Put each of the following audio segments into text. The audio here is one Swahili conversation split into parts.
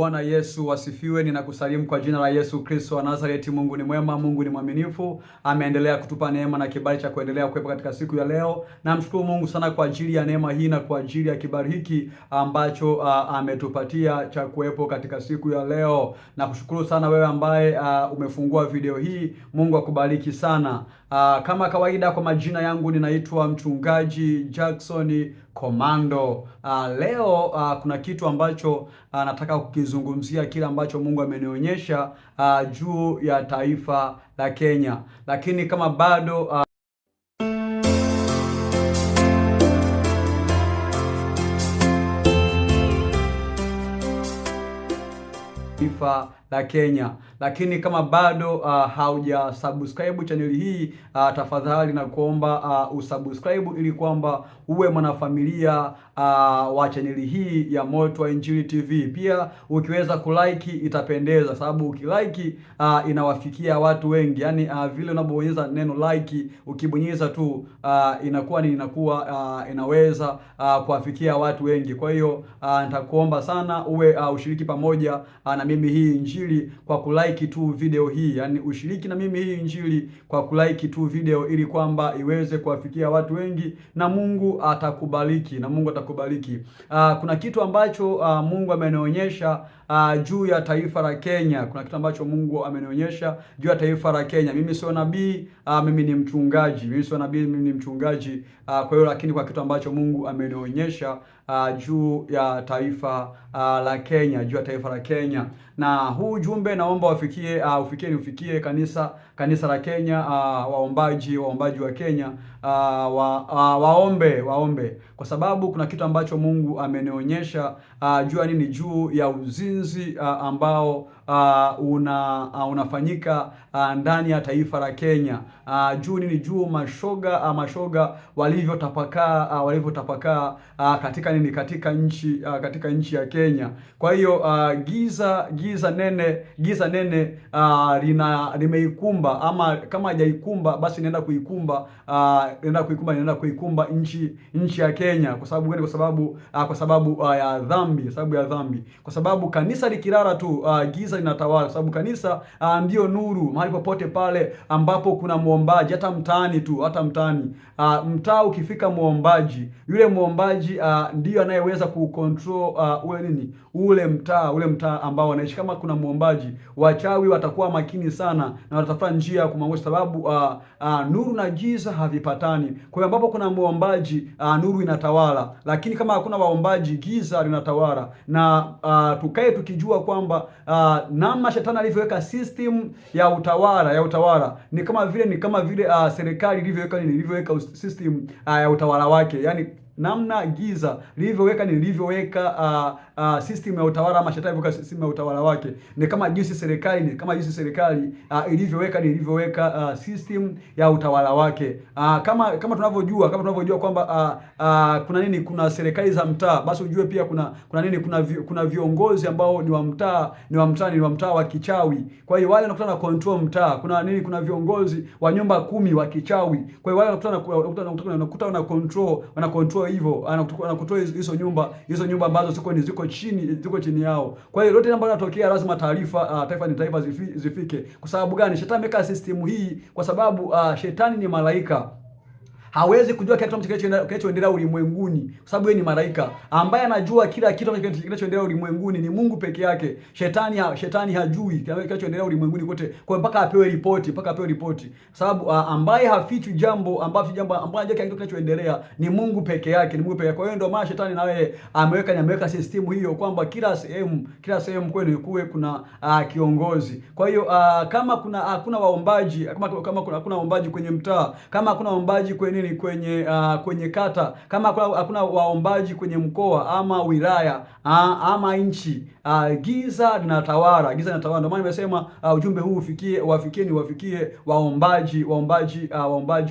Bwana Yesu asifiwe. Ninakusalimu kwa jina la Yesu Kristo wa Nazareti. Mungu ni mwema, Mungu ni mwaminifu. Ameendelea kutupa neema na kibali cha kuendelea kuwepo katika siku ya leo. Namshukuru Mungu sana kwa ajili ya neema hii na kwa ajili ya kibali hiki ambacho ametupatia cha kuwepo katika siku ya leo. Nakushukuru sana wewe ambaye umefungua video hii. Mungu akubariki sana. Kama kawaida, kwa majina yangu ninaitwa Mchungaji Jackson Komando. Leo kuna kitu ambacho nataka kukizungumzia, kile ambacho Mungu amenionyesha juu ya taifa la Kenya. Lakini kama bado taifa la Kenya. Lakini kama bado hauja subscribe channel hii, tafadhali na kuomba usubscribe ili kwamba uwe mwanafamilia wa channel hii ya Moto wa Injili TV. Pia ukiweza kulike itapendeza, sababu ukilike inawafikia watu wengi. Yaani vile unapobonyeza neno like, ukibonyeza tu inaweza kuwafikia watu wengi. Kwa hiyo nitakuomba sana uwe ushiriki pamoja na mimi hii injili kwa kulike tu video hii. Yaani ushiriki na mimi hii injili kwa kulike tu video, ili kwamba iweze kuwafikia watu wengi na Mungu atakubariki, kuna kitu ambacho Mungu amenionyesha juu ya taifa la Kenya. Kuna kitu ambacho Mungu amenionyesha juu ya taifa la Kenya. Mimi sio nabii, mimi ni mchungaji. Kwa hiyo lakini kwa kitu ambacho Mungu amenionyesha juu ya taifa la Kenya, na huu ujumbe naomba ufikie kanisa la Kenya, waombaji wa Kenya, waombe kwa sababu kuna kitu ambacho Mungu amenionyesha juu ya uzinzi ambao unafanyika ndani ya taifa la Kenya. Juu mashoga walivyotapakaa katika nchi ya Kenya. Kwa hiyo giza nene limeikumba, ama kama hajaikumba basi inaenda kuikumba nchi ya Kenya. Kwa sababu gani? Kwa sababu ya dhambi, kwa sababu kanisa likilala tu giza linatawala, kwa sababu kanisa ndio nuru. Mahali popote pale ambapo kuna muombaji, hata mtaani, mtaa ukifika muombaji, yule muombaji ndio anayeweza kucontrol ule mtaa ambao wanaishi. Kama kuna muombaji, wachawi watakuwa makini sana na watatafuta njia ya kumwangusha, sababu nuru na giza havipatani. Kwa hiyo ambapo kuna muombaji, nuru inatawala, lakini kama hakuna waombaji, giza linatawala. Na tukae tukijua kwamba namna shetani alivyoweka system ya utawala ni kama vile serikali ilivyoweka system ya utawala wake. Yaani namna giza lilivyoweka system ya utawala, ama shetani ilivyoweka system ya utawala wake, ni kama jinsi serikali ilivyoweka system ya utawala wake. Kama tunavyojua kwamba kuna serikali za mtaa, basi ujue pia kuna viongozi ambao ni wa mtaa wa kichawi. Kwa hiyo wale wanakutana na control mtaa. Kuna viongozi wa nyumba 10 wa kichawi. Kwa hiyo wale wanakutana na control hivyo, anakutoa hizo nyumba ambazo ziko chini yao. Kwa hiyo lote ambalo linatokea lazima taifa zifike. Kwa sababu gani? Shetani ameweka system hii kwa sababu shetani ni malaika. Hawezi kujua kila kitu kinachoendelea ulimwenguni, kwa sababu yeye ni malaika. Ambaye anajua kila kitu kinachoendelea ulimwenguni ni Mungu peke yake. Shetani hajui kinachoendelea ulimwenguni kote. Kwa mpaka apewe ripoti. Sababu ambaye hafichi jambo anajua kila kitu kinachoendelea ni Mungu peke yake, Kwa hiyo ndio maana shetani naye ameweka system hiyo kwamba kila sehemu kwenu kuwe kuna kiongozi. Kwa hiyo kama hakuna waombaji, kama kuna waombaji kwenye mtaa, kama hakuna waombaji kwenye kata, kama hakuna waombaji kwenye mkoa ama wilaya ama nchi, giza linatawala. Ndio maana nimesema ujumbe huu wafikie waombaji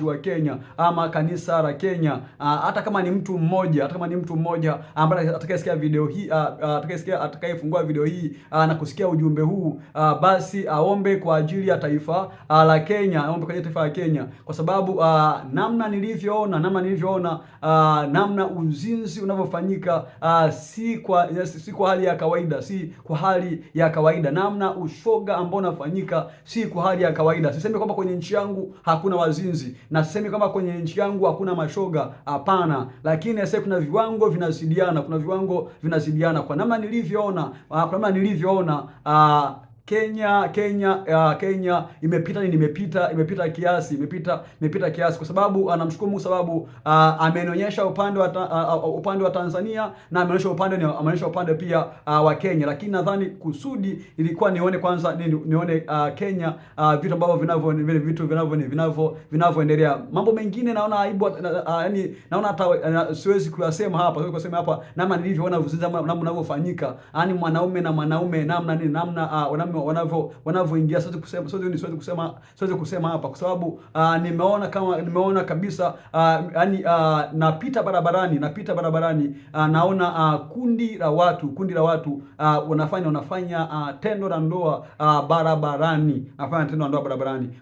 wa Kenya, ama kanisa la Kenya. Hata kama ni mtu mmoja ambaye atakayesikia video hii, atakayefungua video hii na kusikia ujumbe huu, basi aombe kwa ajili ya taifa la Kenya, kwa sababu namna nilivyoona namna uzinzi unavyofanyika si kwa hali ya kawaida, unafanyika si kwa hali ya kawaida. Namna ushoga ambao unafanyika si kwa hali ya kawaida. Sisemi kwamba kwenye nchi yangu hakuna wazinzi, na sisemi kwamba kwenye nchi yangu hakuna mashoga, hapana, lakini sasa kuna viwango vinazidiana, kuna viwango vinazidiana kwa namna nilivyoona, Kenya imepita kiasi, kwa sababu anamshukuru Mungu, sababu amenionyesha upande wa Tanzania na ameonyesha upande pia wa Kenya, lakini nadhani kusudi ilikuwa nione kwanza nione Kenya, vitu vinavyoendelea. Mambo mengine naona aibu, yani naona hata siwezi kuyasema hapa, namna nilivyoona namna unavyofanyika, yani mwanaume na mwanaume, namna wanavyoingia. Siwezi kusema hapa kwa sababu nimeona kabisa, yani napita barabarani, naona kundi la watu wanafanya tendo la ndoa barabarani,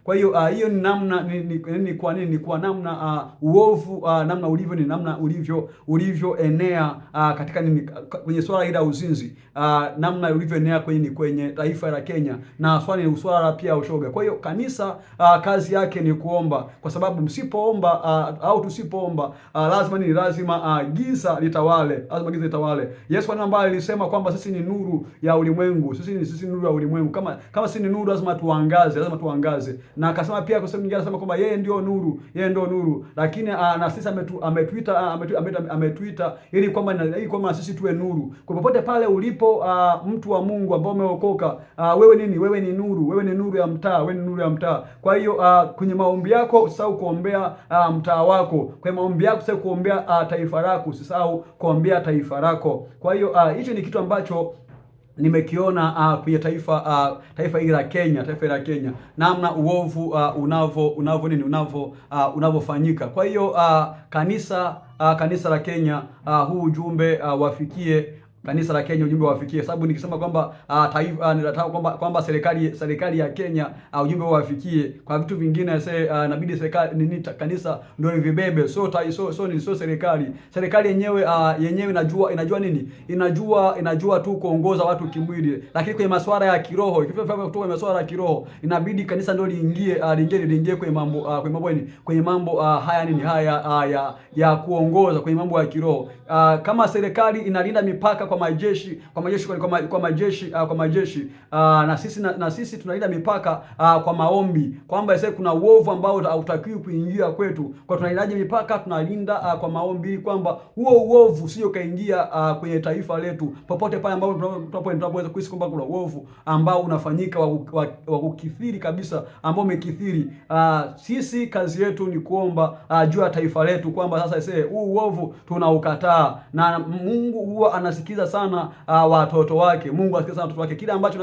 Kwa hiyo hiyo ni namna ni kwa namna uovu, namna ulivyoenea katika kwenye swala hili la uzinzi, namna ulivyoenea kwenye taifa la Kenya, na swala pia ushoga. Kwa hiyo kanisa kazi yake ni kuomba, kwa sababu msipoomba au tusipoomba, lazima giza litawale, Yesu ambaye alisema kwamba sisi ni nuru ya ulimwengu, sisi nuru ya ulimwengu. Kama sisi ni nuru, lazima tuangaze, na akasema pia kwa sababu nyingine, anasema kwamba yeye ndio nuru, lakini na sisi ametuita ili kwamba sisi tuwe nuru. Kwa popote pale ulipo, mtu wa Mungu ambao umeokoka, wewe ni nuru ya mtaa, Kwa hiyo kwenye maombi yako usisahau kuombea mtaa wako, kwenye maombi yako usisahau kuombea taifa lako, usisahau kuombea taifa lako. Kwa hiyo hicho ni kitu ambacho nimekiona kwenye taifa hili la Kenya, namna uovu unavyofanyika. Kwa hiyo kanisa la Kenya, huu ujumbe wafikie kanisa la Kenya, ujumbe wafikie, sababu nikisema kwamba kwamba serikali ya Kenya ujumbe wafikie, kwa vitu vingine inabidi serikali kanisa ndio vibebe, sio serikali yenyewe inajua tu kuongoza watu kimwili, lakini kwenye masuala ya kiroho, kwenye masuala ya kiroho inabidi kanisa ndio liingie kwenye mambo haya ya kuongoza kwenye mambo ya kiroho. Kama serikali inalinda mipaka kwa majeshi, na sisi tunalinda mipaka kwa maombi, kwamba sasa kuna uovu ambao hautakiwi kuingia kwetu, kwa tunalindaje mipaka? Tunalinda kwa maombi, kwamba huo uovu sio kaingia kwenye taifa letu, popote pale ambapo tunapoweza kuhisi kwamba kuna uovu ambao unafanyika wa kukithiri kabisa, ambao umekithiri. Sisi kazi yetu ni kuomba juu ya taifa letu, kwamba sasa huu uovu tunaukataa, na Mungu huwa anasikiza sana watoto wake. Kile ambacho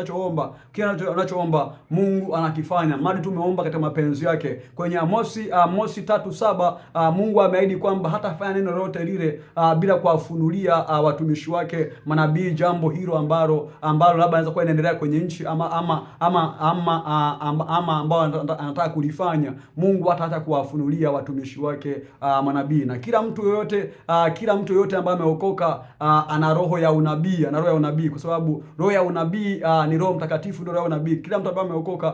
anachoomba Mungu anakifanya, mali tumeomba katika mapenzi yake. Kwenye Amosi 3:7 Mungu ameahidi kwamba hatafanya neno lolote lile bila kuwafunulia watumishi wake manabii jambo hilo ambalo labda anaweza kuwa inaendelea kwenye nchi, ama ambao anataka kulifanya. Mungu hata kuwafunulia watumishi wake manabii, na kila mtu yoyote ambaye ameokoka ana roho ya unabii, kwa sababu roho ya unabii ni Roho Mtakatifu, ndio roho ya unabii. Kila mtu ambaye ameokoka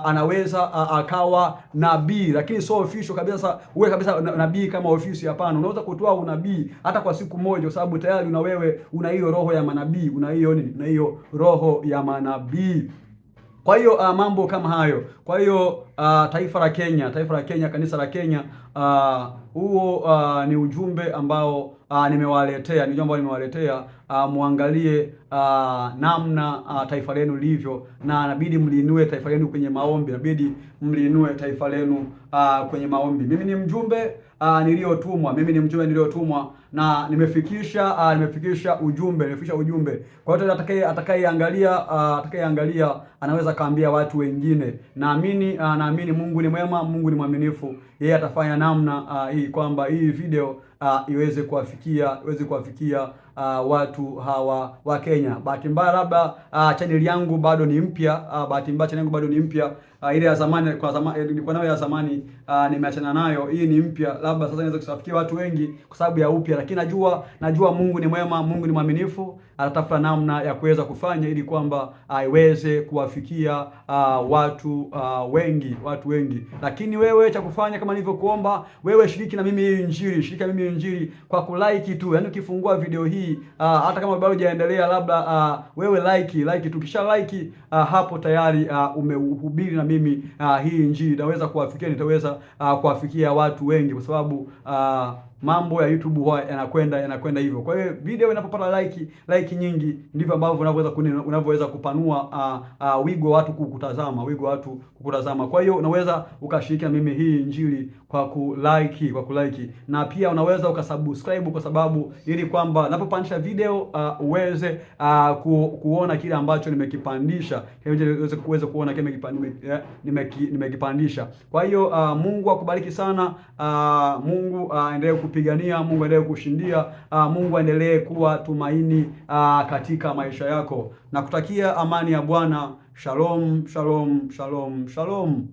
anaweza akawa nabii, lakini sio official kabisa. Uwe kabisa nabii kama ofisi, hapana. Unaweza kutoa unabii hata kwa siku moja, kwa sababu tayari una hiyo roho ya manabii, una hiyo roho ya manabii. Kwa hiyo mambo kama hayo. Kwa hiyo taifa la Kenya, kanisa la Kenya, huo ni ujumbe ambao nimewaletea, muangalie namna taifa lenu lilivyo, na inabidi mliinue taifa lenu kwenye maombi, kwenye maombi. Mimi ni mjumbe niliyotumwa, na nimefikisha ujumbe. Kwa hiyo atakayeangalia anaweza kaambia watu wengine. Naamini Mungu ni mwema, Mungu ni mwaminifu. Yeye atafanya namna hii kwamba hii video iweze kuwafikia watu hawa wa Kenya. Bahati mbaya labda channel yangu bado ni mpya, ile ya zamani, kwa zamani nilikuwa nayo ya zamani nimeachana nayo. Hii ni mpya, labda sasa inaweza kusafikia watu wengi kwa sababu ya upya, lakini najua Mungu ni mwema, Mungu ni mwaminifu, atatafuta namna ya kuweza kufanya ili kwamba iweze kuwafikia watu wengi. Lakini wewe cha kufanya kama nilivyokuomba, wewe shiriki na mimi hii injili, shirika mimi injili kwa kulike tu. Yaani ukifungua video hii hata kama bado hujaendelea, labda wewe like tu, kisha like hapo tayari umehubiri na mimi hii injili itaweza kuwafikia, nitaweza kuwafikia watu wengi, kwa sababu mambo ya YouTube huwa yanakwenda hivyo. Kwa hiyo video inapopata like nyingi, ndivyo ambavyo unavyoweza kupanua wigo watu kukutazama. Kwa hiyo unaweza ukashiriki na mimi hii injili kwa kulike, na pia unaweza ukasubscribe, kwa sababu ili kwamba napopandisha video uweze kuona kile ambacho nimekipandisha, uweze kuona kile nimekipandisha. Kwa hiyo Mungu akubariki sana. Mungu aendelee kupigania, Mungu aendelee kushindia, Mungu aendelee kuwa tumaini katika maisha yako. Na kutakia amani ya Bwana. Shalom, shalom, shalom, shalom.